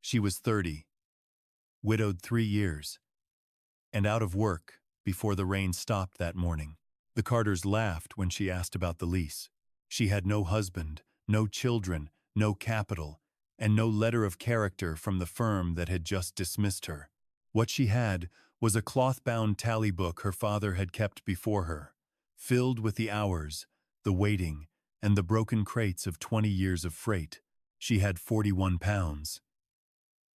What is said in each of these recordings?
She was 30, widowed 3 years, and out of work before the rain stopped that morning. The Carters laughed when she asked about the lease. She had no husband, no children, no capital, and no letter of character from the firm that had just dismissed her. What she had was a cloth-bound tally book her father had kept before her, filled with the hours, the waiting, and the broken crates of 20 years of freight. She had £41.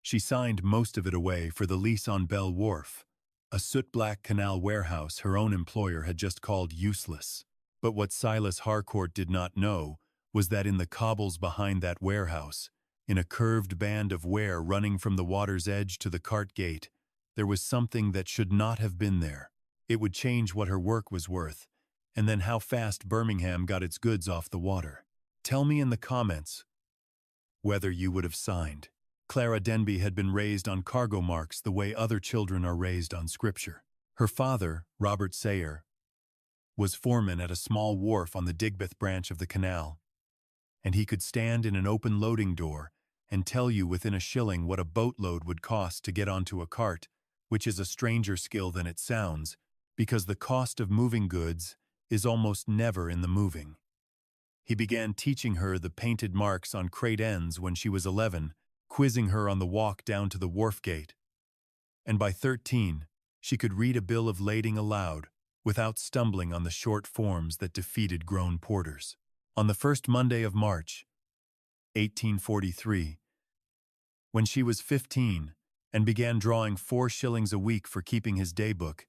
She signed most of it away for the lease on Bell Wharf, a soot-black canal warehouse her own employer had just called useless. But what Silas Harcourt did not know was that in the cobbles behind that warehouse, in a curved band of wear running from the water's edge to the cart gate, there was something that should not have been there. It would change what her work was worth, and then how fast Birmingham got its goods off the water. Tell me in the comments whether you would have signed. Clara Denby had been raised on cargo marks the way other children are raised on scripture. Her father, Robert Sayer, was foreman at a small wharf on the Digbeth branch of the Canal, and he could stand in an open loading door and tell you within a shilling what a boatload would cost to get onto a cart, which is a stranger skill than it sounds, because the cost of moving goods is almost never in the moving. He began teaching her the painted marks on crate ends when she was 11, quizzing her on the walk down to the wharf gate. And by 13, she could read a bill of lading aloud without stumbling on the short forms that defeated grown porters. On the first Monday of March, 1843, when she was 15 and began drawing 4 shillings a week for keeping his daybook,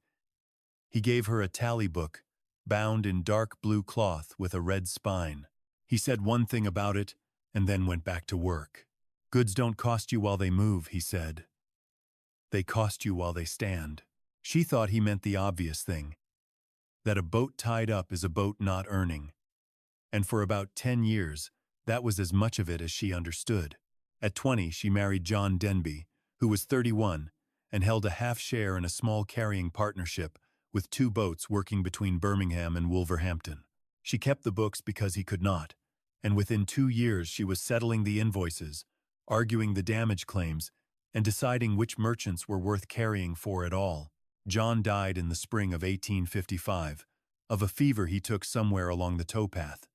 he gave her a tally book bound in dark blue cloth with a red spine. He said one thing about it and then went back to work. "Goods don't cost you while they move," he said. "They cost you while they stand." She thought he meant the obvious thing, that a boat tied up is a boat not earning. And for about 10 years, that was as much of it as she understood. At 20, she married John Denby, who was 31, and held a half share in a small carrying partnership with 2 boats working between Birmingham and Wolverhampton. She kept the books because he could not, and within 2 years she was settling the invoices, arguing the damage claims, and deciding which merchants were worth carrying for at all. John died in the spring of 1855, of a fever he took somewhere along the towpath.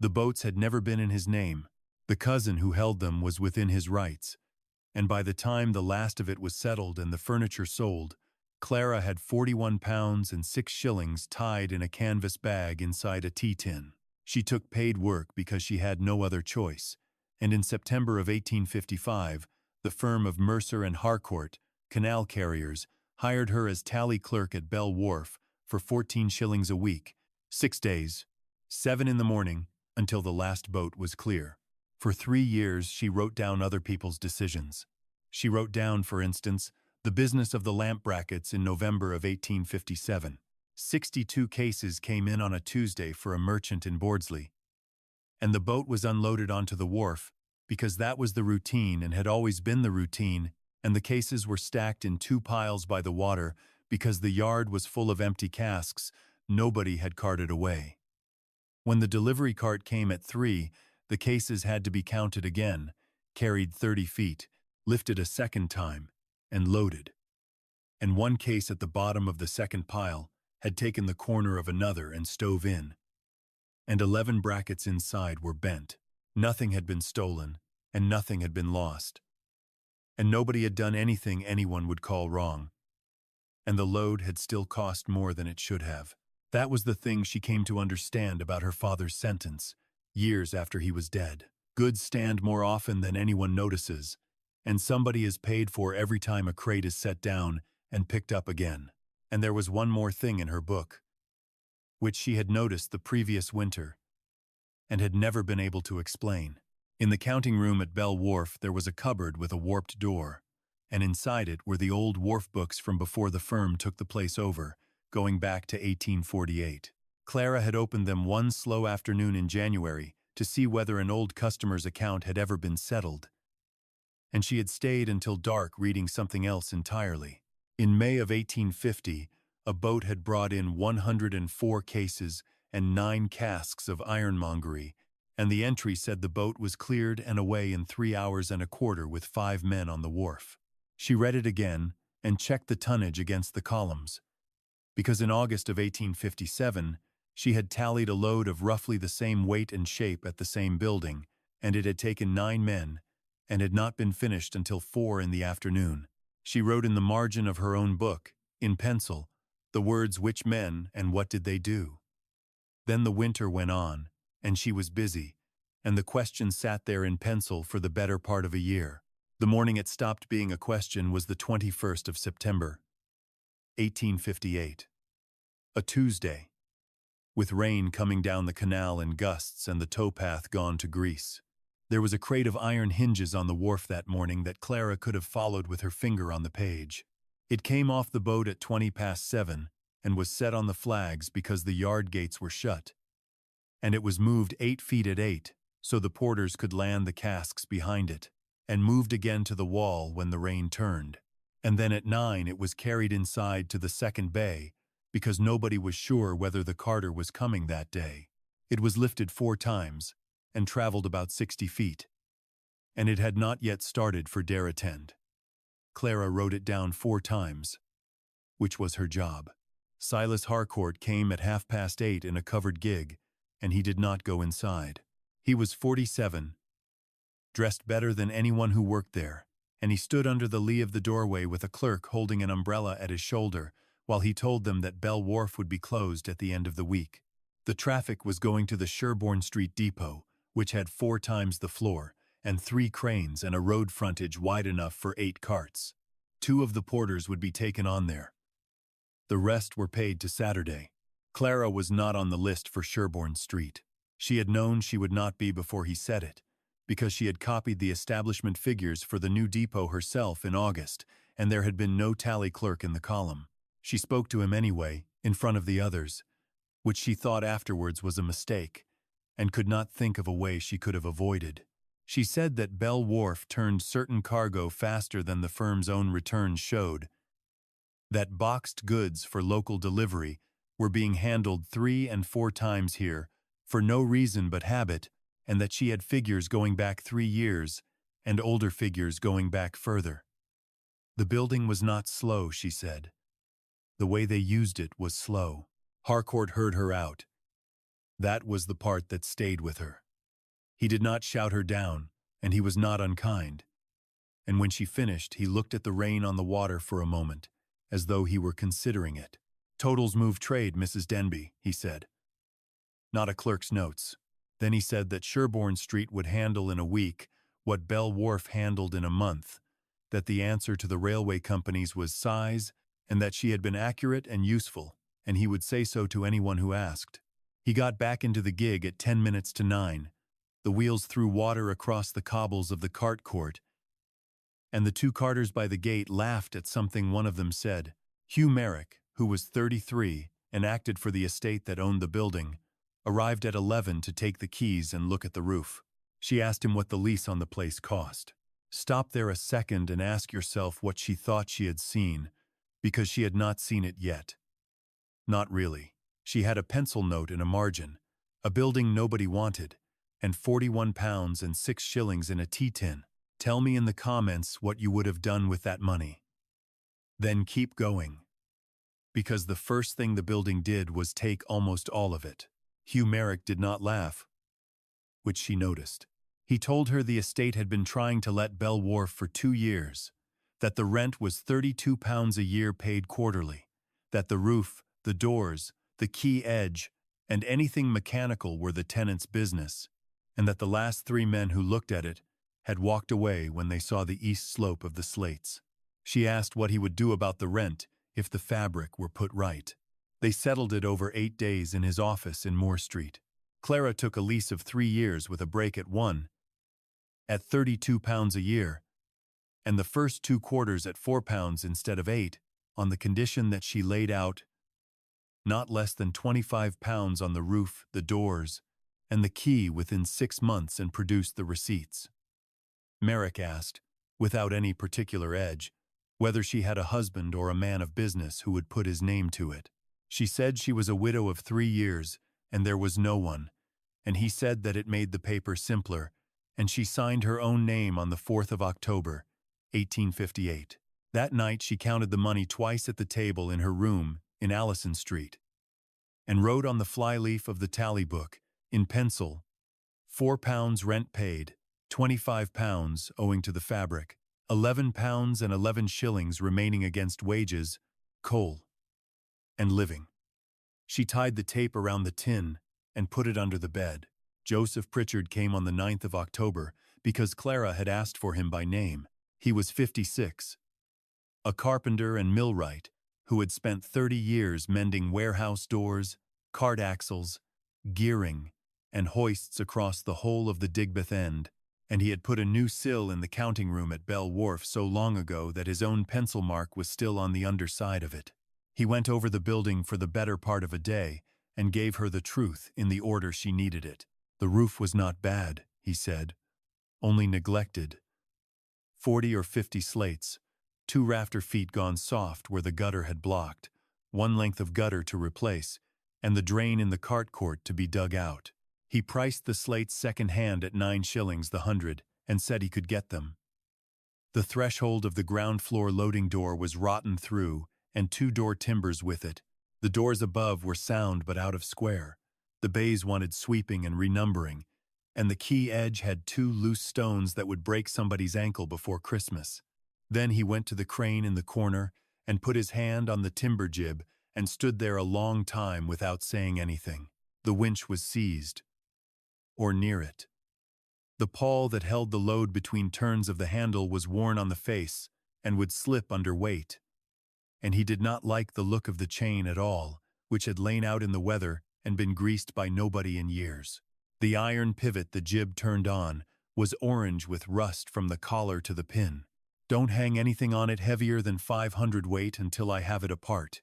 The boats had never been in his name. The cousin who held them was within his rights, and by the time the last of it was settled and the furniture sold, Clara had £41 and 6 shillings tied in a canvas bag inside a tea tin. She took paid work because she had no other choice, and in September of 1855, the firm of Mercer and Harcourt, canal carriers, hired her as tally clerk at Bell Wharf for 14 shillings a week, 6 days, 7 in the morning, until the last boat was clear. For 3 years, she wrote down other people's decisions. She wrote down, for instance, the business of the lamp brackets in November of 1857. 62 cases came in on a Tuesday for a merchant in Bordsley, and the boat was unloaded onto the wharf because that was the routine and had always been the routine, and the cases were stacked in 2 piles by the water because the yard was full of empty casks nobody had carted away. When the delivery cart came at 3, the cases had to be counted again, carried 30 feet, lifted a second time, and loaded. And one case at the bottom of the second pile had taken the corner of another and stove in, and 11 brackets inside were bent. Nothing had been stolen, and nothing had been lost. And nobody had done anything anyone would call wrong. And the load had still cost more than it should have. That was the thing she came to understand about her father's sentence, years after he was dead. Goods stand more often than anyone notices, and somebody is paid for every time a crate is set down and picked up again. And there was one more thing in her book, which she had noticed the previous winter, and had never been able to explain. In the counting room at Bell Wharf there was a cupboard with a warped door, and inside it were the old wharf books from before the firm took the place over, going back to 1848. Clara had opened them one slow afternoon in January to see whether an old customer's account had ever been settled, and she had stayed until dark reading something else entirely. In May of 1850, a boat had brought in 104 cases and 9 casks of ironmongery, and the entry said the boat was cleared and away in 3 hours and a quarter with 5 men on the wharf. She read it again and checked the tonnage against the columns, because in August of 1857 she had tallied a load of roughly the same weight and shape at the same building, and it had taken 9 men and had not been finished until 4 in the afternoon. She wrote in the margin of her own book, in pencil, the words "which men and what did they do?" Then the winter went on, and she was busy, and the question sat there in pencil for the better part of a year. The morning it stopped being a question was the 21st of September, 1858. A Tuesday, with rain coming down the canal in gusts and the towpath gone to grease. There was a crate of iron hinges on the wharf that morning that Clara could have followed with her finger on the page. It came off the boat at 7:20 and was set on the flags because the yard gates were shut, and it was moved 8 feet at 8 so the porters could land the casks behind it, and moved again to the wall when the rain turned. And then at 9 it was carried inside to the second bay because nobody was sure whether the carter was coming that day. It was lifted 4 times and traveled about 60 feet, and it had not yet started for Darratend. Clara wrote it down 4 times, which was her job. Silas Harcourt came at 8:30 in a covered gig, and he did not go inside. He was 47, dressed better than anyone who worked there, and he stood under the lee of the doorway with a clerk holding an umbrella at his shoulder while he told them that Bell Wharf would be closed at the end of the week. The traffic was going to the Sherborne Street depot, which had 4 times the floor and 3 cranes and a road frontage wide enough for 8 carts. 2 of the porters would be taken on there. The rest were paid to Saturday. Clara was not on the list for Sherborne Street. She had known she would not be before he said it, because she had copied the establishment figures for the new depot herself in August, and there had been no tally clerk in the column. She spoke to him anyway, in front of the others, which she thought afterwards was a mistake, and could not think of a way she could have avoided. She said that Bell Wharf turned certain cargo faster than the firm's own returns showed, that boxed goods for local delivery were being handled 3 and 4 times here for no reason but habit, and that she had figures going back 3 years and older figures going back further. The building was not slow, she said. The way they used it was slow. Harcourt heard her out. That was the part that stayed with her. He did not shout her down, and he was not unkind. And when she finished, he looked at the rain on the water for a moment, as though he were considering it. "Totals move trade, Mrs. Denby," he said. Not a clerk's notes. Then he said that Sherborne Street would handle in a week what Bell Wharf handled in a month, that the answer to the railway companies was size, and that she had been accurate and useful, and he would say so to anyone who asked. He got back into the gig at 10 minutes to 9. The wheels threw water across the cobbles of the cart court, and the 2 carters by the gate laughed at something one of them said. Hugh Merrick, who was 33 and acted for the estate that owned the building, arrived at 11 to take the keys and look at the roof. She asked him what the lease on the place cost. Stop there a second and ask yourself what she thought she had seen, because she had not seen it yet. Not really. She had a pencil note in a margin, a building nobody wanted, and £41 and 6 shillings in a tea tin. Tell me in the comments what you would have done with that money. Then keep going. Because the first thing the building did was take almost all of it. Hugh Merrick did not laugh, which she noticed. He told her the estate had been trying to let Bell Wharf for 2 years, that the rent was £32 a year paid quarterly, that the roof, the doors, the key edge, and anything mechanical were the tenant's business, and that the last 3 men who looked at it had walked away when they saw the east slope of the slates. She asked what he would do about the rent if the fabric were put right. They settled it over 8 days in his office in Moore Street. Clara took a lease of 3 years with a break at 1, at £32 a year, and the first 2 quarters at £4 instead of 8, on the condition that she laid out not less than £25 on the roof, the doors, and the key within 6 months, and produced the receipts. Merrick asked, without any particular edge, whether she had a husband or a man of business who would put his name to it. She said she was a widow of 3 years, and there was no one, and he said that it made the paper simpler, and she signed her own name on the 4th of October, 1858. That night she counted the money twice at the table in her room in Allison Street, and wrote on the flyleaf of the tally book, in pencil, £4 rent paid, £25 owing to the fabric, £11 and 11 shillings remaining against wages, coal, and living. She tied the tape around the tin and put it under the bed. Joseph Pritchard came on the 9th of October because Clara had asked for him by name. He was 56, a carpenter and millwright who had spent 30 years mending warehouse doors, cart axles, gearing, and hoists across the whole of the Digbeth end, and he had put a new sill in the counting room at Bell Wharf so long ago that his own pencil mark was still on the underside of it. He went over the building for the better part of a day and gave her the truth in the order she needed it. The roof was not bad, he said, only neglected. 40 or 50 slates, 2 rafter feet gone soft where the gutter had blocked, 1 length of gutter to replace, and the drain in the cart court to be dug out. He priced the slates second-hand at 9 shillings the hundred and said he could get them. The threshold of the ground-floor loading door was rotten through, and 2 door timbers with it. The doors above were sound but out of square. The bays wanted sweeping and renumbering, and the key edge had 2 loose stones that would break somebody's ankle before Christmas. Then he went to the crane in the corner and put his hand on the timber jib and stood there a long time without saying anything. The winch was seized, or near it. The pawl that held the load between turns of the handle was worn on the face and would slip under weight. And he did not like the look of the chain at all, which had lain out in the weather and been greased by nobody in years. The iron pivot the jib turned on was orange with rust from the collar to the pin. "Don't hang anything on it heavier than 500 weight until I have it apart,"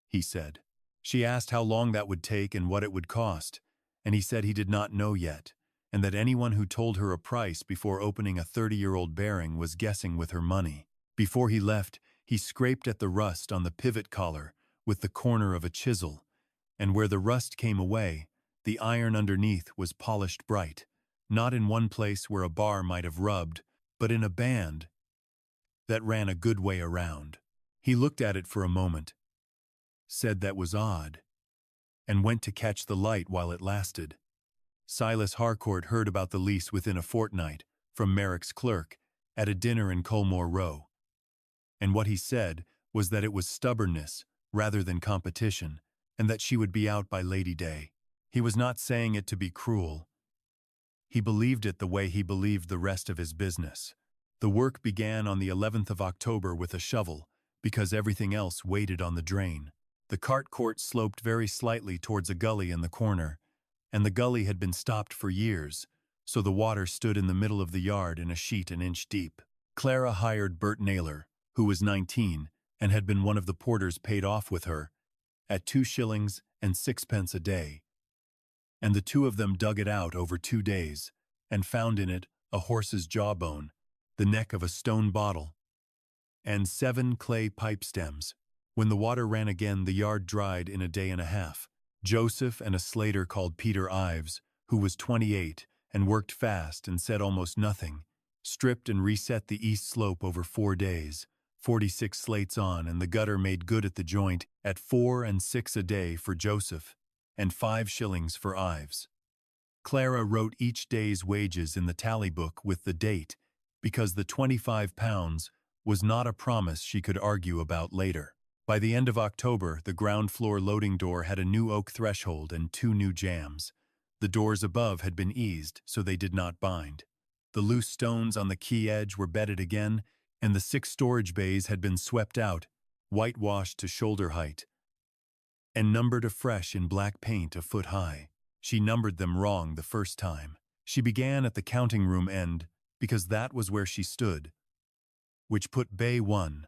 he said. She asked how long that would take and what it would cost, and he said he did not know yet, and that anyone who told her a price before opening a 30-year-old bearing was guessing with her money. Before he left, he scraped at the rust on the pivot collar with the corner of a chisel, and where the rust came away, the iron underneath was polished bright, not in one place where a bar might have rubbed, but in a band that ran a good way around. He looked at it for a moment, said that was odd, and went to catch the light while it lasted. Silas Harcourt heard about the lease within a fortnight, from Merrick's clerk, at a dinner in Colmore Row. And what he said was that it was stubbornness rather than competition, and that she would be out by Lady Day. He was not saying it to be cruel. He believed it the way he believed the rest of his business. The work began on the 11th of October with a shovel, because everything else waited on the drain. The cart court sloped very slightly towards a gully in the corner, and the gully had been stopped for years, so the water stood in the middle of the yard in a sheet an inch deep. Clara hired Bert Naylor, who was 19 and had been one of the porters paid off with her, at 2 shillings and 6 a day, and the 2 of them dug it out over 2 days and found in it a horse's jawbone, the neck of a stone bottle, and 7 clay pipe stems. When the water ran again, the yard dried in a day and a half. Joseph and a slater called Peter Ives, who was 28 and worked fast and said almost nothing, stripped and reset the east slope over 4 days, 46 slates on, and the gutter made good at the joint at 4 and 6 a day for Joseph, and 5 shillings for Ives. Clara wrote each day's wages in the tally book with the date, because the £25 was not a promise she could argue about later. By the end of October, the ground floor loading door had a new oak threshold and 2 new jambs. The doors above had been eased, so they did not bind. The loose stones on the key edge were bedded again, and the 6 storage bays had been swept out, whitewashed to shoulder height, and numbered afresh in black paint a foot high. She numbered them wrong the first time. She began at the counting room end, because that was where she stood, which put Bay 1,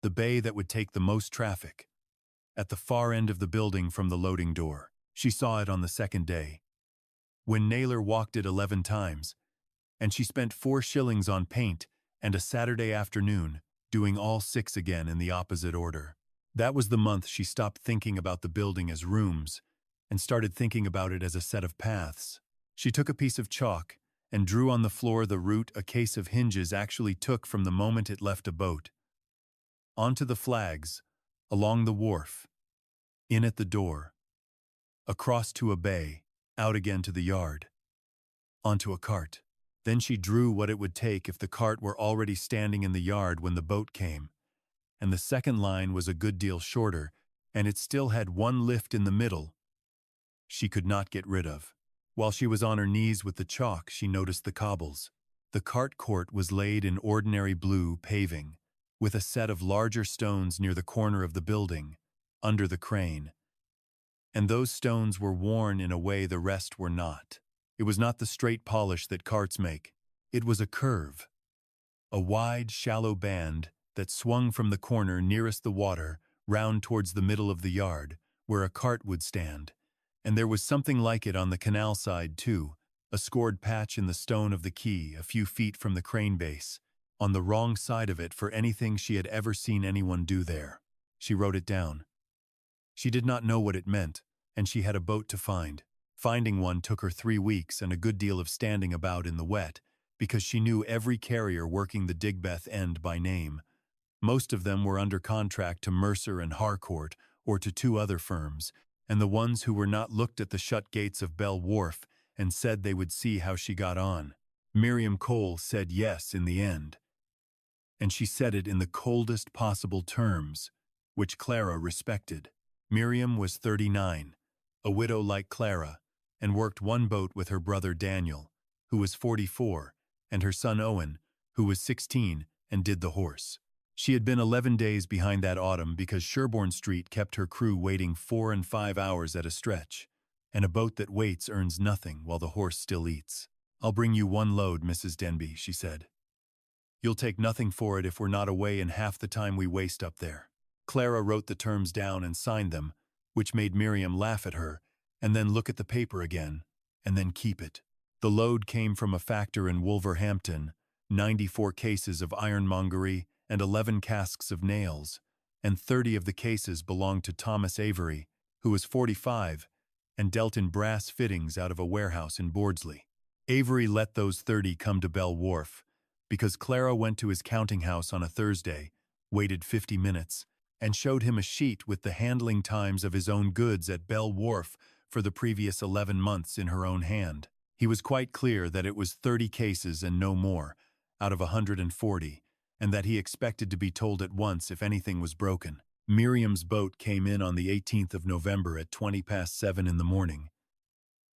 the bay that would take the most traffic, at the far end of the building from the loading door. She saw it on the second day, when Naylor walked it 11 times, and she spent 4 shillings on paint and a Saturday afternoon, doing all 6 again in the opposite order. That was the month she stopped thinking about the building as rooms and started thinking about it as a set of paths. She took a piece of chalk and drew on the floor the route a case of hinges actually took from the moment it left a boat. Onto the flags, along the wharf, in at the door, across to a bay, out again to the yard, onto a cart. Then she drew what it would take if the cart were already standing in the yard when the boat came, and the second line was a good deal shorter, and it still had one lift in the middle she could not get rid of. While she was on her knees with the chalk, she noticed the cobbles. The cart court was laid in ordinary blue paving, with a set of larger stones near the corner of the building, under the crane. And those stones were worn in a way the rest were not. It was not the straight polish that carts make. It was a curve, a wide, shallow band that swung from the corner nearest the water round towards the middle of the yard, where a cart would stand. And there was something like it on the canal side, too, a scored patch in the stone of the quay a few feet from the crane base, on the wrong side of it for anything she had ever seen anyone do there. She wrote it down. She did not know what it meant, and she had a boat to find. Finding one took her 3 weeks and a good deal of standing about in the wet, because she knew every carrier working the Digbeth end by name. Most of them were under contract to Mercer and Harcourt or to 2 other firms, and the ones who were not looked at the shut gates of Bell Wharf and said they would see how she got on. Miriam Cole said yes in the end, and she said it in the coldest possible terms, which Clara respected. Miriam was 39, a widow like Clara, and worked one boat with her brother Daniel, who was 44, and her son Owen, who was 16 and did the horse. She had been 11 days behind that autumn because Sherborne Street kept her crew waiting 4 and 5 hours at a stretch, and a boat that waits earns nothing while the horse still eats. "I'll bring you 1 load, Mrs. Denby," she said. "You'll take nothing for it if we're not away in half the time we waste up there." Clara wrote the terms down and signed them, which made Miriam laugh at her, and then look at the paper again, and then keep it. The load came from a factor in Wolverhampton, 94 cases of ironmongery and 11 casks of nails, and 30 of the cases belonged to Thomas Avery, who was 45, and dealt in brass fittings out of a warehouse in Bordsley. Avery let those 30 come to Bell Wharf, because Clara went to his counting house on a Thursday, waited 50 minutes, and showed him a sheet with the handling times of his own goods at Bell Wharf for the previous 11 months in her own hand. He was quite clear that it was 30 cases and no more, out of 140, and that he expected to be told at once if anything was broken. Miriam's boat came in on the 18th of November at 7:20 in the morning,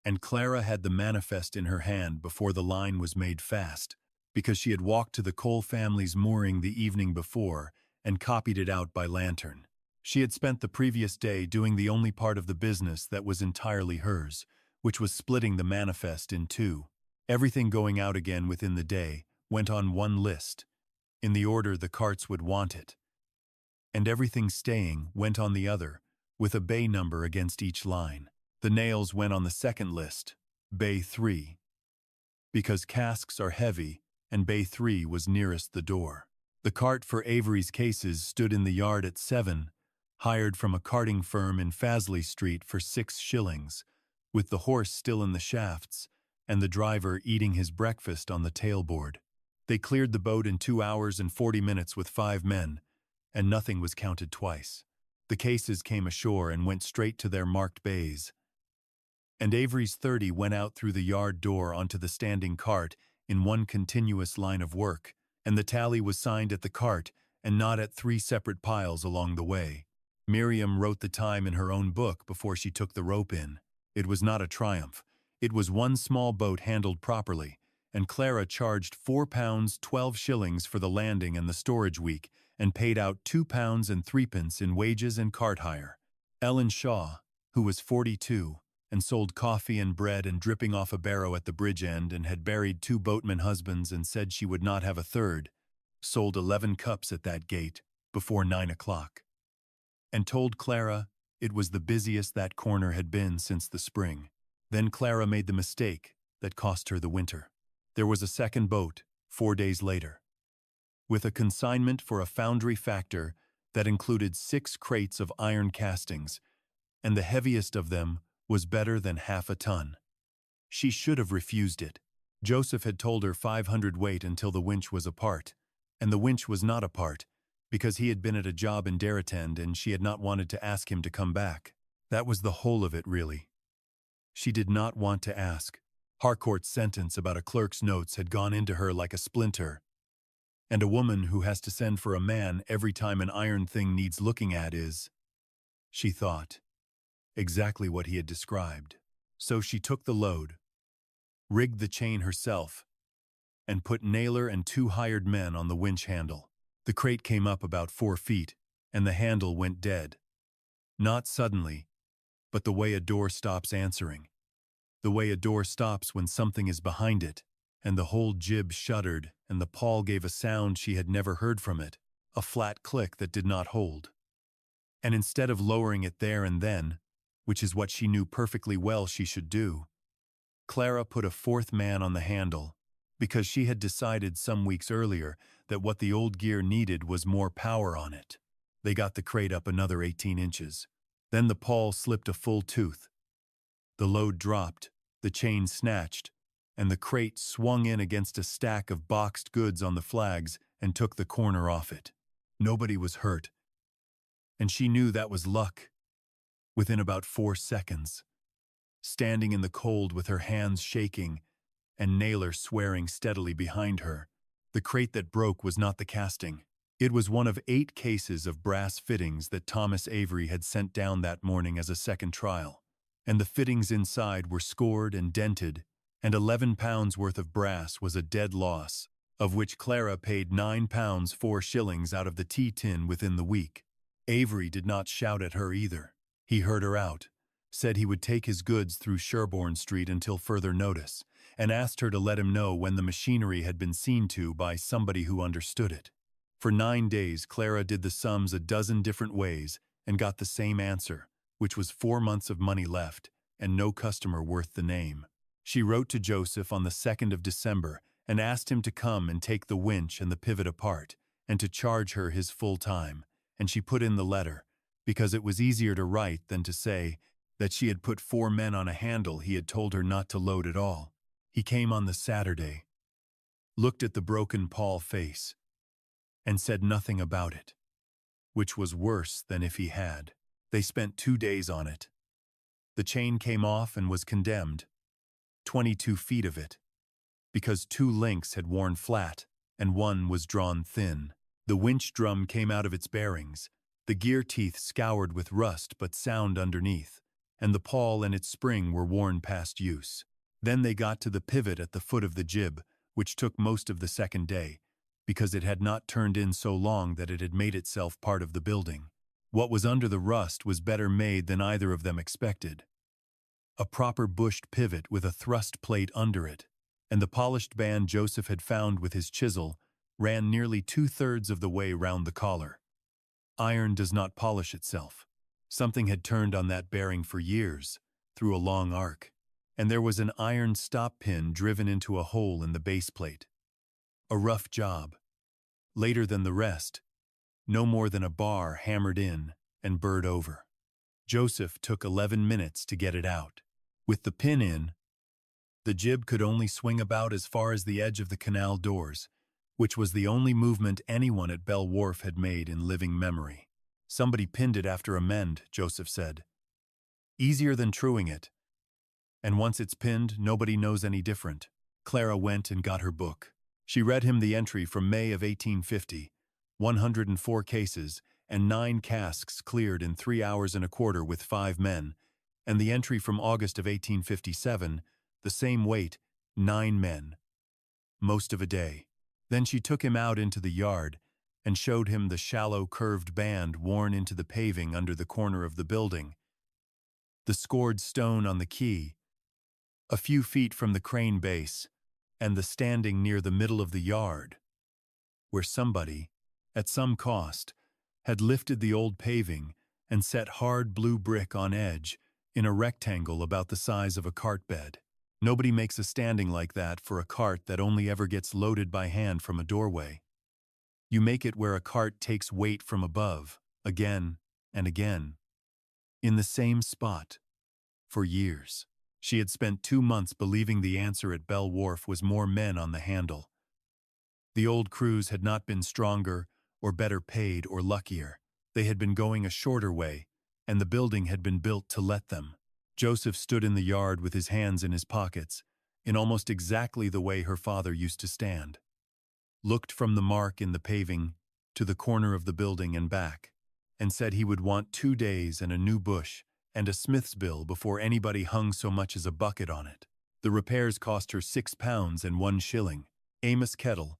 and Clara had the manifest in her hand before the line was made fast, because she had walked to the Cole family's mooring the evening before and copied it out by lantern. She had spent the previous day doing the only part of the business that was entirely hers, which was splitting the manifest in 2. Everything going out again within the day went on one list, in the order the carts would want it, and everything staying went on the other, with a bay number against each line. The nails went on the second list, bay 3, because casks are heavy, and bay 3 was nearest the door. The cart for Avery's cases stood in the yard at 7, hired from a carting firm in Fasley Street for 6 shillings, with the horse still in the shafts, and the driver eating his breakfast on the tailboard. They cleared the boat in 2 hours and 40 minutes with 5 men, and nothing was counted twice. The cases came ashore and went straight to their marked bays. And Avery's 30 went out through the yard door onto the standing cart in one continuous line of work, and the tally was signed at the cart and not at 3 separate piles along the way. Miriam wrote the time in her own book before she took the rope in. It was not a triumph. It was one small boat handled properly, and Clara charged £4 12 shillings for the landing and the storage week, and paid out £2 and 3 in wages and cart hire. Ellen Shaw, who was 42, and sold coffee and bread and dripping off a barrow at the bridge end and had buried 2 boatmen husbands and said she would not have a third, sold 11 cups at that gate before 9 o'clock, and told Clara it was the busiest that corner had been since the spring. Then Clara made the mistake that cost her the winter. There was a second boat 4 days later, with a consignment for a foundry factor that included 6 crates of iron castings, and the heaviest of them was better than half a ton. She should have refused it. Joseph had told her 500 wait until the winch was apart, and the winch was not apart, because he had been at a job in Darrotend and she had not wanted to ask him to come back. That was the whole of it, really. She did not want to ask. Harcourt's sentence about a clerk's notes had gone into her like a splinter. And a woman who has to send for a man every time an iron thing needs looking at is, she thought, exactly what he had described. So she took the load, rigged the chain herself, and put Naylor and 2 hired men on the winch handle. The crate came up about 4 feet, and the handle went dead. Not suddenly, but the way a door stops answering. The way a door stops when something is behind it, and the whole jib shuddered, and the pawl gave a sound she had never heard from it, a flat click that did not hold. And instead of lowering it there and then, which is what she knew perfectly well she should do, Clara put a 4th man on the handle, because she had decided some weeks earlier that what the old gear needed was more power on it. They got the crate up another 18 inches. Then the pawl slipped a full tooth. The load dropped, the chain snatched, and the crate swung in against a stack of boxed goods on the flags and took the corner off it. Nobody was hurt, and she knew that was luck. Within about 4 seconds, standing in the cold with her hands shaking and Naylor swearing steadily behind her, the crate that broke was not the casting. It was one of 8 cases of brass fittings that Thomas Avery had sent down that morning as a second trial, and the fittings inside were scored and dented, and 11 pounds worth of brass was a dead loss, of which Clara paid 9 pounds 4 shillings out of the tea tin within the week. Avery did not shout at her either. He heard her out, said he would take his goods through Sherborne Street until further notice, and asked her to let him know when the machinery had been seen to by somebody who understood it. For 9 days Clara did the sums a dozen different ways and got the same answer, which was 4 months of money left and no customer worth the name. She wrote to Joseph on the 2nd of December and asked him to come and take the winch and the pivot apart and to charge her his full time, and she put in the letter, because it was easier to write than to say that she had put 4 men on a handle he had told her not to load at all. He came on the Saturday, looked at the broken pawl face, and said nothing about it, which was worse than if he had. They spent 2 days on it. The chain came off and was condemned, 22 feet of it, because 2 links had worn flat and 1 was drawn thin. The winch drum came out of its bearings, the gear teeth scoured with rust but sound underneath, and the pawl and its spring were worn past use. Then they got to the pivot at the foot of the jib, which took most of the 2nd day, because it had not turned in so long that it had made itself part of the building. What was under the rust was better made than either of them expected. A proper bushed pivot with a thrust plate under it, and the polished band Joseph had found with his chisel ran nearly 2/3 of the way round the collar. Iron does not polish itself. Something had turned on that bearing for years, through a long arc, and there was an iron stop pin driven into a hole in the base plate. A rough job. Later than the rest, no more than a bar hammered in and burred over. Joseph took 11 minutes to get it out. With the pin in, the jib could only swing about as far as the edge of the canal doors, which was the only movement anyone at Bell Wharf had made in living memory. Somebody pinned it after a mend, Joseph said. Easier than truing it. And once it's pinned, nobody knows any different. Clara went and got her book. She read him the entry from May of 1850, 104 cases, and 9 casks cleared in 3 hours and a quarter with 5 men, and the entry from August of 1857, the same weight, 9 men. Most of a day. Then she took him out into the yard and showed him the shallow curved band worn into the paving under the corner of the building, the scored stone on the quay, a few feet from the crane base, and the standing near the middle of the yard, where somebody, at some cost, had lifted the old paving and set hard blue brick on edge in a rectangle about the size of a cart bed. Nobody makes a standing like that for a cart that only ever gets loaded by hand from a doorway. You make it where a cart takes weight from above, again and again, in the same spot, For years. She had spent 2 months believing the answer at Bell Wharf was more men on the handle. The old crews had not been stronger or better paid or luckier. They had been going a shorter way, and the building had been built to let them. Joseph stood in the yard with his hands in his pockets, in almost exactly the way her father used to stand. Looked from the mark in the paving to the corner of the building and back, and said he would want 2 days and a new bush and a smith's bill before anybody hung so much as a bucket on it. The repairs cost her £6 and 1 shilling. Amos Kettle,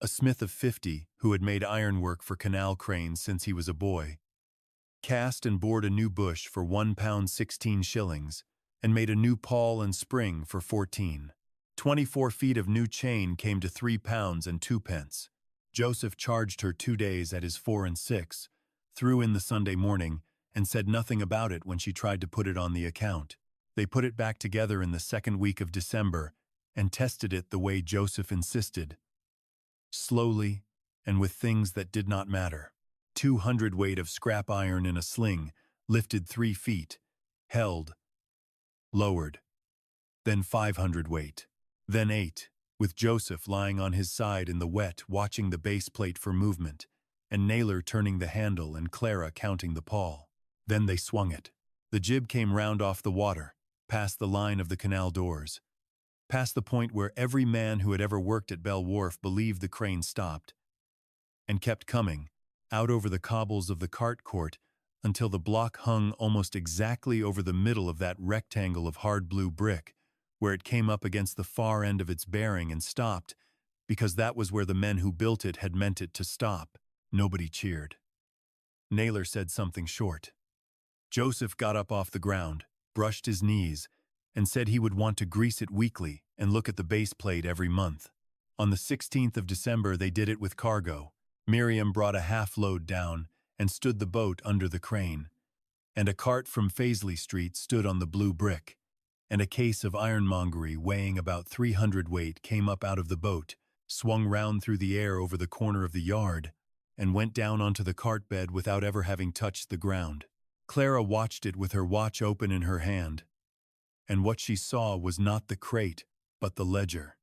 a smith of 50 who had made ironwork for canal cranes since he was a boy, cast and bored a new bush for £1 16 shillings, and made a new pawl and spring for 14. 24 feet of new chain came to £3 and 2 pence. Joseph charged her 2 days at his 4 and 6, threw in the Sunday morning, and said nothing about it when she tried to put it on the account. They put it back together in the second week of December and tested it the way Joseph insisted. Slowly, and with things that did not matter. 200 weight of scrap iron in a sling, lifted 3 feet, held, lowered. Then 500 weight. Then 8, with Joseph lying on his side in the wet watching the base plate for movement, and Naylor turning the handle and Clara counting the pawl. Then they swung it. The jib came round off the water, past the line of the canal doors, past the point where every man who had ever worked at Bell Wharf believed the crane stopped, and kept coming, out over the cobbles of the cart court until the block hung almost exactly over the middle of that rectangle of hard blue brick, where it came up against the far end of its bearing and stopped, because that was where the men who built it had meant it to stop. Nobody cheered. Naylor said something short. Joseph got up off the ground, brushed his knees, and said he would want to grease it weekly and look at the base plate every month. On the 16th of December they did it with cargo. Miriam brought a half-load down and stood the boat under the crane, and a cart from Paisley Street stood on the blue brick, and a case of ironmongery weighing about 300 weight came up out of the boat, swung round through the air over the corner of the yard, and went down onto the cart bed without ever having touched the ground. Clara watched it with her watch open in her hand, and what she saw was not the crate, but the ledger.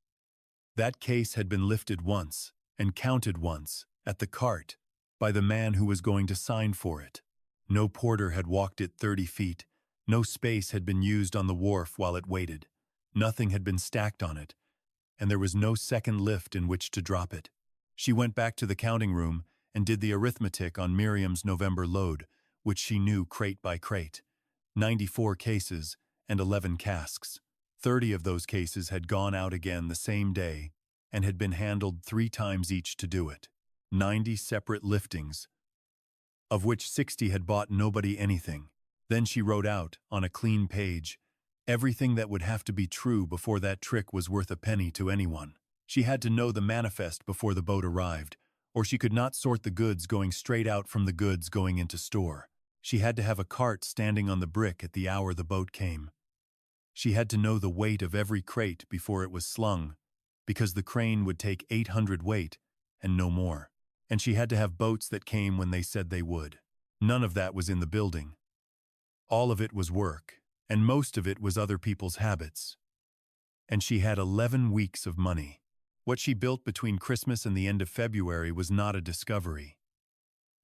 That case had been lifted once, and counted once, at the cart, by the man who was going to sign for it. No porter had walked it 30 feet, no space had been used on the wharf while it waited, nothing had been stacked on it, and there was no second lift in which to drop it. She went back to the counting room and did the arithmetic on Miriam's November load, which she knew crate by crate. 94 cases and 11 casks. 30 of those cases had gone out again the same day and had been handled 3 times each to do it. 90 separate liftings, of which 60 had bought nobody anything. Then she wrote out, on a clean page, everything that would have to be true before that trick was worth a penny to anyone. She had to know the manifest before the boat arrived, or she could not sort the goods going straight out from the goods going into store. She had to have a cart standing on the brick at the hour the boat came. She had to know the weight of every crate before it was slung, because the crane would take 800 weight, and no more. And she had to have boats that came when they said they would. None of that was in the building. All of it was work, and most of it was other people's habits. And she had 11 weeks of money. What she built between Christmas and the end of February was not a discovery.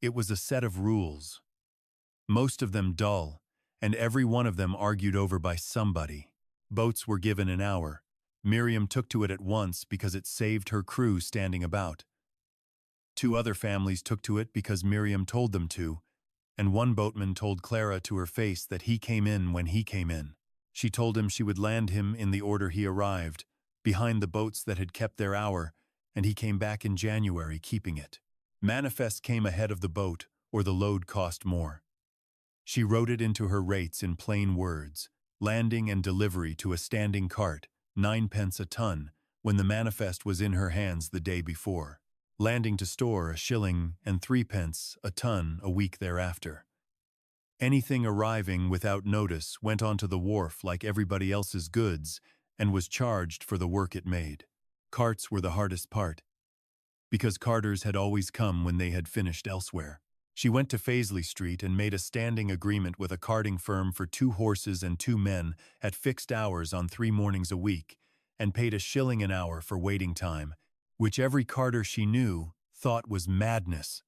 It was a set of rules, most of them dull, and every one of them argued over by somebody. Boats were given an hour. Miriam took to it at once because it saved her crew standing about. 2 other families took to it because Miriam told them to, and one boatman told Clara to her face that he came in when he came in. She told him she would land him in the order he arrived, behind the boats that had kept their hour, and he came back in January keeping it. Manifest came ahead of the boat, or the load cost more. She wrote it into her rates in plain words, landing and delivery to a standing cart, 9 pence a ton, when the manifest was in her hands the day before. Landing to store 1 shilling and 3 pence a ton a week thereafter. Anything arriving without notice went onto the wharf like everybody else's goods and was charged for the work it made. Carts were the hardest part, because carters had always come when they had finished elsewhere. She went to Paisley Street and made a standing agreement with a carting firm for 2 horses and 2 men at fixed hours on 3 mornings a week, and paid a shilling an hour for waiting time, which every carter she knew thought was madness,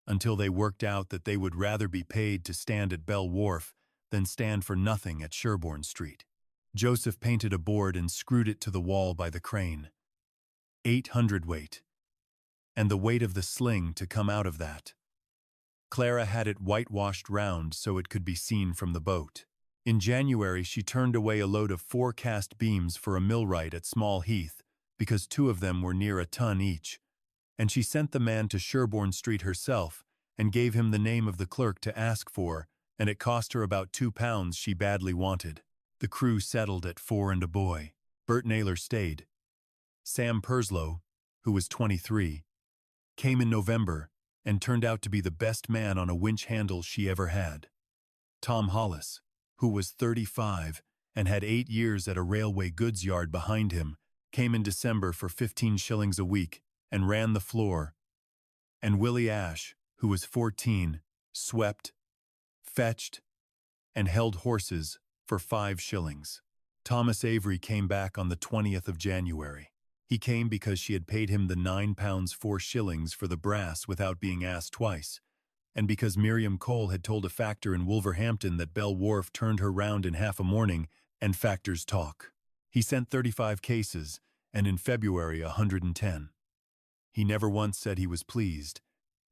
until they worked out that they would rather be paid to stand at Bell Wharf than stand for nothing at Sherborne Street. Joseph painted a board and screwed it to the wall by the crane. 800 weight, and the weight of the sling to come out of that. Clara had it whitewashed round so it could be seen from the boat. In January, she turned away a load of 4 cast beams for a millwright at Small Heath because 2 of them were near a ton each, and she sent the man to Sherborne Street herself and gave him the name of the clerk to ask for, and it cost her about £2 she badly wanted. The crew settled at 4 and a boy. Bert Naylor stayed. Sam Purslow, who was 23, came in November and turned out to be the best man on a winch handle she ever had. Tom Hollis, who was 35 and had 8 years at a railway goods yard behind him, came in December for 15 shillings a week and ran the floor. And Willie Ash, who was 14, swept, fetched, and held horses for 5 shillings. Thomas Avery came back on the 20th of January. He came because she had paid him the £9 4 shillings for the brass without being asked twice, and because Miriam Cole had told a factor in Wolverhampton that Bell Wharf turned her round in half a morning, and factors talk. He sent 35 cases, and in February 110. He never once said he was pleased,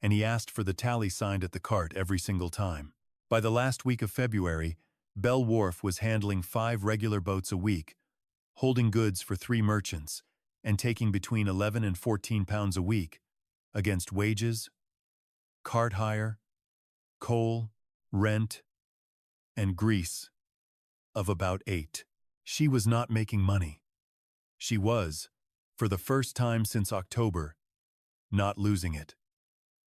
and he asked for the tally signed at the cart every single time. By the last week of February, Bell Wharf was handling 5 regular boats a week, holding goods for 3 merchants, and taking between £11 and £14 a week, against wages, cart hire, coal, rent, and grease of about 8. She was not making money. She was, for the first time since October, not losing it,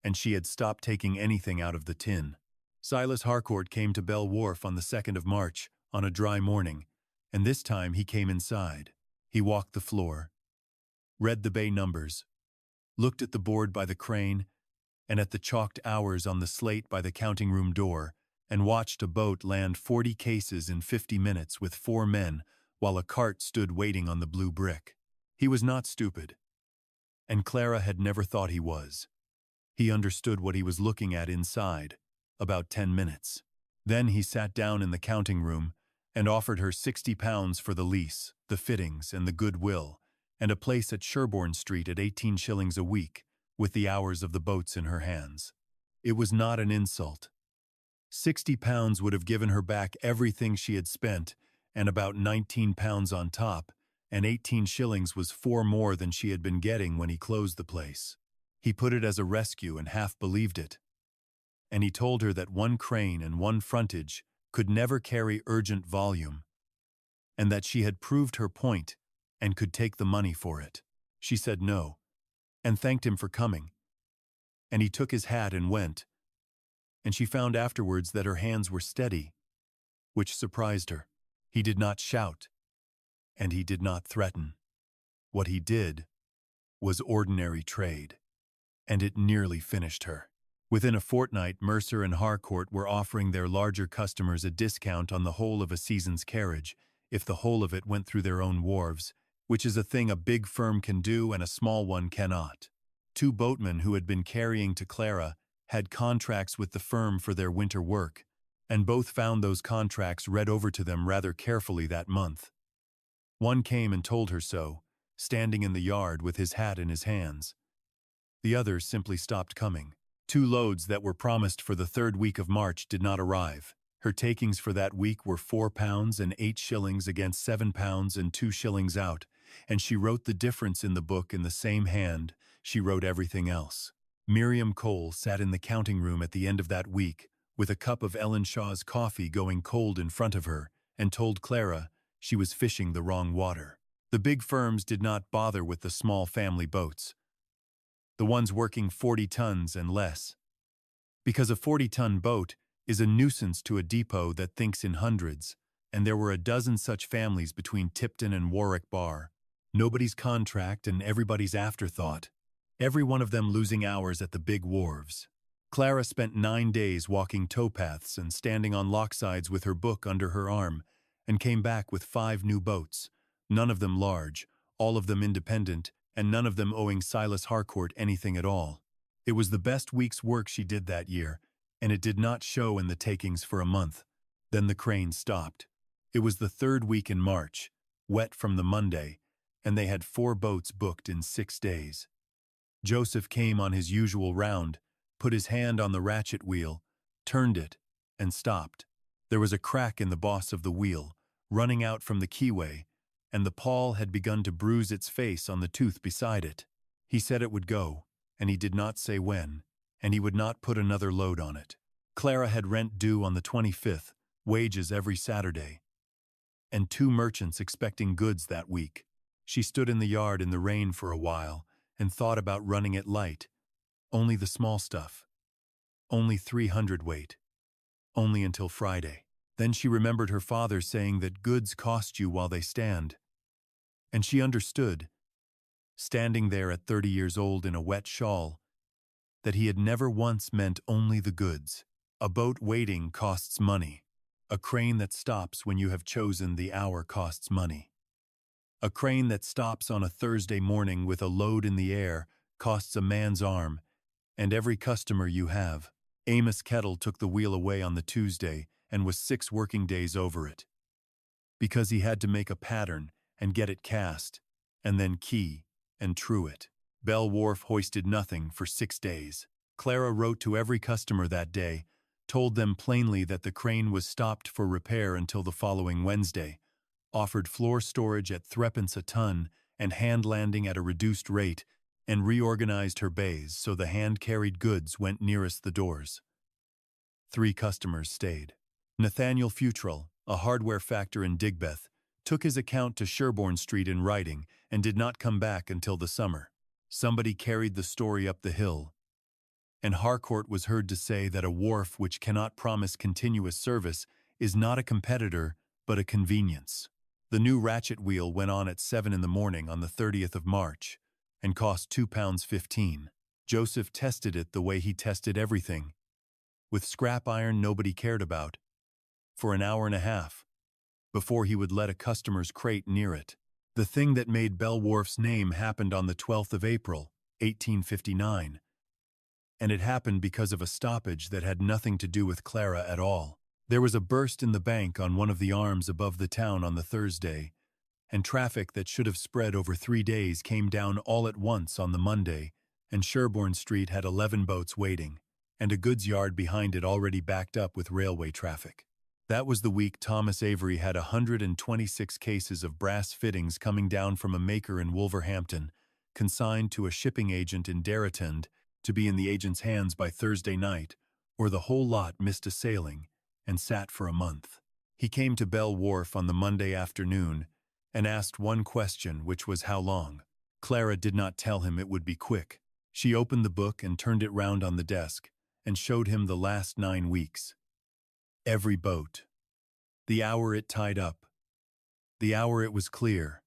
and she had stopped taking anything out of the tin. Silas Harcourt came to Bell Wharf on the 2nd of March, on a dry morning, and this time he came inside. He walked the floor, read the bay numbers, looked at the board by the crane and at the chalked hours on the slate by the counting room door, and watched a boat land 40 cases in 50 minutes with 4 men while a cart stood waiting on the blue brick. He was not stupid, and Clara had never thought he was. He understood what he was looking at inside, about 10 minutes. Then he sat down in the counting room and offered her £60 for the lease, the fittings, and the goodwill, and a place at Sherborne Street at 18 shillings a week, with the hours of the boats in her hands. It was not an insult. £60 would have given her back everything she had spent, and about £19 on top, and 18 shillings was 4 more than she had been getting when he closed the place. He put it as a rescue and half believed it. And he told her that 1 crane and 1 frontage could never carry urgent volume, and that she had proved her point and could take the money for it. She said no, and thanked him for coming, and he took his hat and went, and she found afterwards that her hands were steady, which surprised her. He did not shout, and he did not threaten. What he did was ordinary trade, and it nearly finished her. Within a fortnight, Mercer and Harcourt were offering their larger customers a discount on the whole of a season's carriage, if the whole of it went through their own wharves, which is a thing a big firm can do and a small one cannot. 2 boatmen who had been carrying to Clara had contracts with the firm for their winter work, and both found those contracts read over to them rather carefully that month. One came and told her so, standing in the yard with his hat in his hands. The other simply stopped coming. 2 loads that were promised for the 3rd week of March did not arrive. Her takings for that week were £4 and 8 shillings against £7 and 2 shillings out, and she wrote the difference in the book in the same hand she wrote everything else. Miriam Cole sat in the counting room at the end of that week, with a cup of Ellen Shaw's coffee going cold in front of her, and told Clara she was fishing the wrong water. The big firms did not bother with the small family boats, the ones working 40 tons and less, because a 40-ton boat is a nuisance to a depot that thinks in hundreds, and there were a dozen such families between Tipton and Warwick Bar. Nobody's contract and everybody's afterthought, every one of them losing hours at the big wharves. Clara spent 9 days walking towpaths and standing on locksides with her book under her arm, and came back with 5 new boats, none of them large, all of them independent, and none of them owing Silas Harcourt anything at all. It was the best week's work she did that year, and it did not show in the takings for a month. Then the crane stopped. It was the 3rd week in March, wet from the Monday, and they had 4 boats booked in 6 days. Joseph came on his usual round, put his hand on the ratchet wheel, turned it, and stopped. There was a crack in the boss of the wheel, running out from the keyway, and the pawl had begun to bruise its face on the tooth beside it. He said it would go, and he did not say when, and he would not put another load on it. Clara had rent due on the 25th, wages every Saturday, and 2 merchants expecting goods that week. She stood in the yard in the rain for a while and thought about running it light. Only the small stuff. Only 300 weight. Only until Friday. Then she remembered her father saying that goods cost you while they stand. And she understood, standing there at 30 years old in a wet shawl, that he had never once meant only the goods. A boat waiting costs money. A crane that stops when you have chosen the hour costs money. A crane that stops on a Thursday morning with a load in the air costs a man's arm, and every customer you have. Amos Kettle took the wheel away on the Tuesday and was 6 working days over it, because he had to make a pattern and get it cast, and then key and true it. Bell Wharf hoisted nothing for 6 days. Clara wrote to every customer that day, told them plainly that the crane was stopped for repair until the following Wednesday, offered floor storage at 3d a ton and hand landing at a reduced rate, and reorganized her bays so the hand-carried goods went nearest the doors. 3 customers stayed. Nathaniel Futrell, a hardware factor in Digbeth, took his account to Sherborne Street in writing and did not come back until the summer. Somebody carried the story up the hill, and Harcourt was heard to say that a wharf which cannot promise continuous service is not a competitor but a convenience. The new ratchet wheel went on at 7 in the morning on the 30th of March and cost £2.15. Joseph tested it the way he tested everything, with scrap iron nobody cared about, for an hour and a half, before he would let a customer's crate near it. The thing that made Bell Wharf's name happened on the 12th of April, 1859, and it happened because of a stoppage that had nothing to do with Clara at all. There was a burst in the bank on one of the arms above the town on the Thursday, and traffic that should have spread over 3 days came down all at once on the Monday, and Sherborne Street had 11 boats waiting, and a goods yard behind it already backed up with railway traffic. That was the week Thomas Avery had 126 cases of brass fittings coming down from a maker in Wolverhampton, consigned to a shipping agent in Derritend to be in the agent's hands by Thursday night, or the whole lot missed a sailing and sat for a month. He came to Bell Wharf on the Monday afternoon and asked one question, which was how long. Clara did not tell him it would be quick. She opened the book and turned it round on the desk and showed him the last 9 weeks. Every boat. The hour it tied up. The hour it was clear.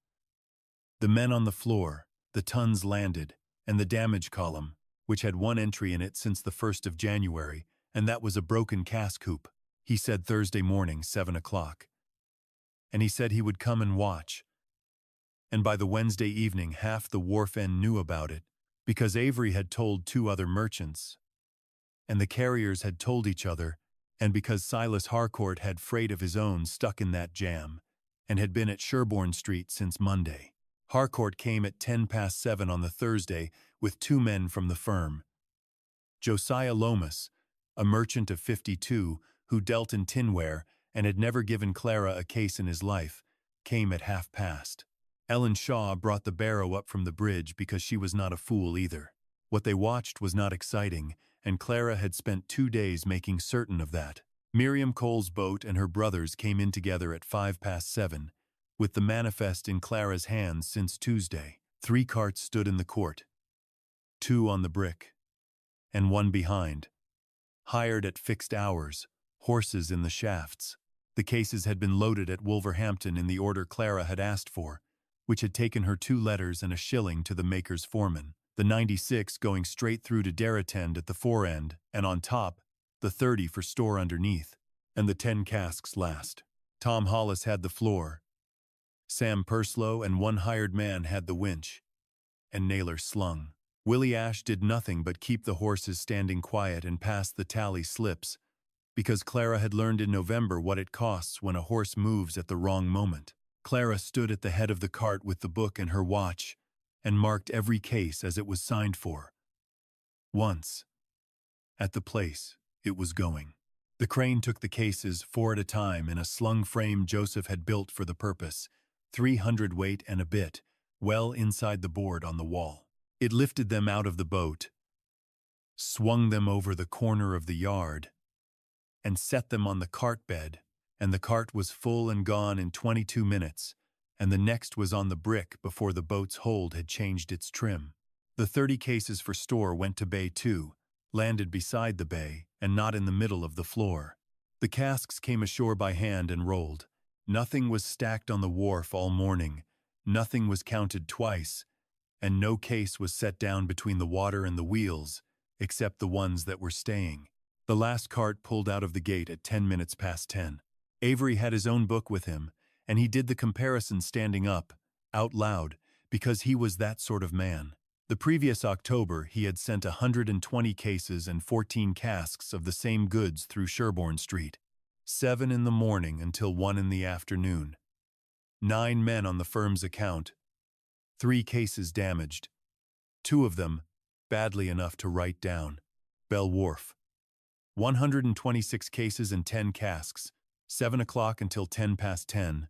The men on the floor, the tons landed, and the damage column, which had 1 entry in it since the 1st of January, and that was a broken cask hoop. He said Thursday morning, 7 o'clock. And he said he would come and watch. And by the Wednesday evening half the wharf end knew about it, because Avery had told 2 other merchants, and the carriers had told each other, and because Silas Harcourt had freight of his own stuck in that jam, and had been at Sherborne Street since Monday. Harcourt came at 7:10 on the Thursday with 2 men from the firm. Josiah Lomas, a merchant of 52 who dealt in tinware and had never given Clara a case in his life, came at 7:30. Ellen Shaw brought the barrow up from the bridge because she was not a fool either. What they watched was not exciting, and Clara had spent 2 days making certain of that. Miriam Cole's boat and her brothers came in together at 7:05, with the manifest in Clara's hands since Tuesday. 3 carts stood in the court, 2 on the brick, and 1 behind, hired at fixed hours, horses in the shafts. The cases had been loaded at Wolverhampton in the order Clara had asked for, which had taken her 2 letters and a shilling to the maker's foreman. the 96 going straight through to Darrowtend at the fore end, and on top, the 30 for store underneath, and the 10 casks last. Tom Hollis had the floor. Sam Purslow and one hired man had the winch, and Naylor slung. Willie Ash did nothing but keep the horses standing quiet and pass the tally slips, because Clara had learned in November what it costs when a horse moves at the wrong moment. Clara stood at the head of the cart with the book and her watch, and marked every case as it was signed for. Once, at the place it was going. The crane took the cases 4 at a time in a slung frame Joseph had built for the purpose, 300 weight and a bit, well inside the board on the wall. It lifted them out of the boat, swung them over the corner of the yard, and set them on the cart bed, and the cart was full and gone in 22 minutes, and the next was on the brick before the boat's hold had changed its trim. The 30 cases for store went to Bay 2, landed beside the bay, and not in the middle of the floor. The casks came ashore by hand and rolled. Nothing was stacked on the wharf all morning, nothing was counted twice, and no case was set down between the water and the wheels, except the ones that were staying. The last cart pulled out of the gate at 10 minutes past 10. Avery had his own book with him, and he did the comparison standing up, out loud, because he was that sort of man. The previous October, he had sent 120 cases and 14 casks of the same goods through Sherborne Street. 7 in the morning until 1 in the afternoon. 9 men on the firm's account. 3 cases damaged. 2 of them, badly enough to write down. Bell Wharf. 126 cases and 10 casks. 7 o'clock until 10 past 10.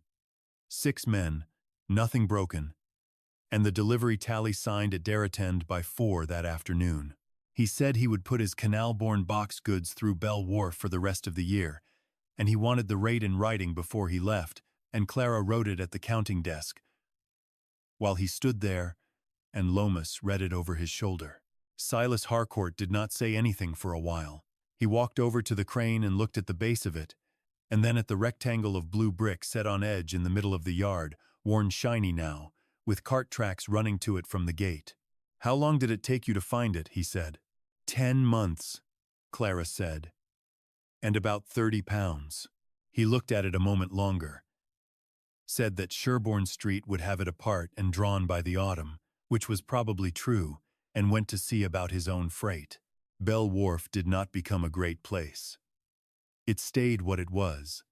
6 men, nothing broken. And the delivery tally signed at Darrowtend by 4 that afternoon. He said he would put his canal-borne box goods through Bell Wharf for the rest of the year, and he wanted the rate in writing before he left, and Clara wrote it at the counting desk, while he stood there, and Lomas read it over his shoulder. Silas Harcourt did not say anything for a while. He walked over to the crane and looked at the base of it, and then at the rectangle of blue brick set on edge in the middle of the yard, worn shiny now, with cart tracks running to it from the gate. "How long did it take you to find it?" he said. 10 months, Clara said. "And about 30 pounds. He looked at it a moment longer. Said that Sherborne Street would have it apart and drawn by the autumn, which was probably true, and went to see about his own freight. Bell Wharf did not become a great place. It stayed what it was.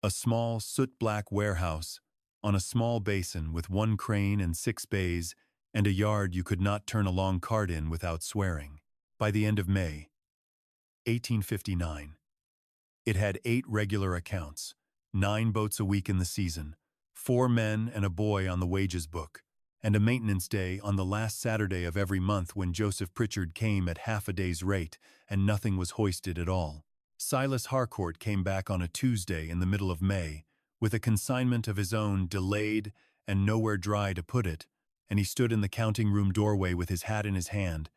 A small soot-black warehouse on a small basin with 1 crane and 6 bays and a yard you could not turn a long cart in without swearing. By the end of May, 1859, it had 8 regular accounts, 9 boats a week in the season, 4 men and a boy on the wages book, and a maintenance day on the last Saturday of every month when Joseph Pritchard came at half a day's rate and nothing was hoisted at all. Silas Harcourt came back on a Tuesday in the middle of May with a consignment of his own delayed and nowhere dry to put it, and he stood in the counting room doorway with his hat in his hand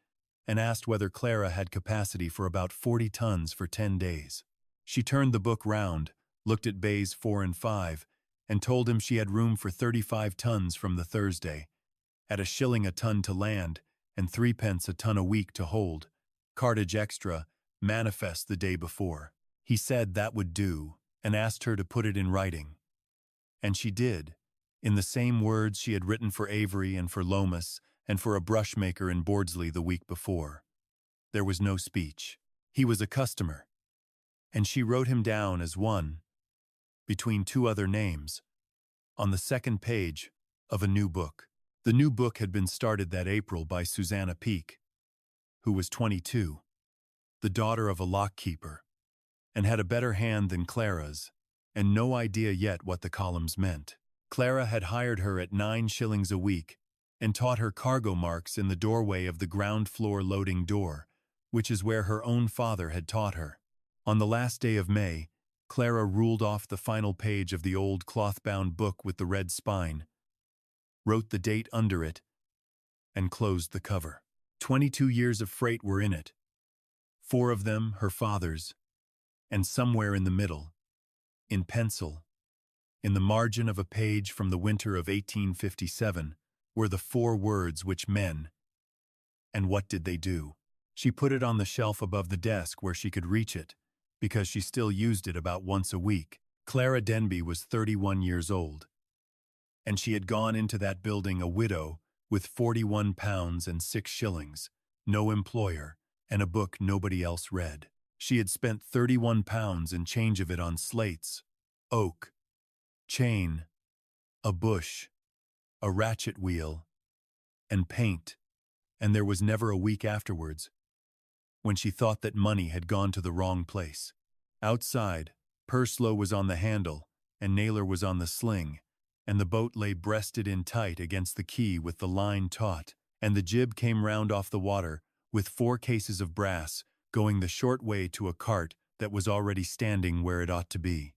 and asked whether Clara had capacity for about 40 tons for 10 days. She turned the book round, looked at bays 4 and 5, and told him she had room for 35 tons from the Thursday, at a shilling a ton to land and 3 pence a ton a week to hold, cartage extra, manifest the day before. He said that would do, and asked her to put it in writing. And she did, in the same words she had written for Avery and for Lomas and for a brushmaker in Bordsley the week before. There was no speech. He was a customer, and she wrote him down as one, between 2 other names, on the 2nd page of a new book. The new book had been started that April by Susanna Peake, who was 22, the daughter of a lock-keeper, and had a better hand than Clara's, and no idea yet what the columns meant. Clara had hired her at 9 shillings a week and taught her cargo marks in the doorway of the ground-floor loading door, which is where her own father had taught her. On the last day of May, Clara ruled off the final page of the old cloth-bound book with the red spine, wrote the date under it, and closed the cover. 22 years of freight were in it, 4 of them her father's, and somewhere in the middle, in pencil, in the margin of a page from the winter of 1857, were the 4 words which men, And what did they do? She put it on the shelf above the desk where she could reach it, because she still used it about once a week. Clara Denby was 31 years old, and she had gone into that building a widow with 41 pounds and 6 shillings, no employer, and a book nobody else read. She had spent 31 pounds and change of it on slates, oak, chain, a bush, a ratchet wheel, and paint, and there was never a week afterwards when she thought that money had gone to the wrong place. Outside, Purslow was on the handle, and Naylor was on the sling, and the boat lay breasted in tight against the quay with the line taut, and the jib came round off the water with 4 cases of brass going the short way to a cart that was already standing where it ought to be.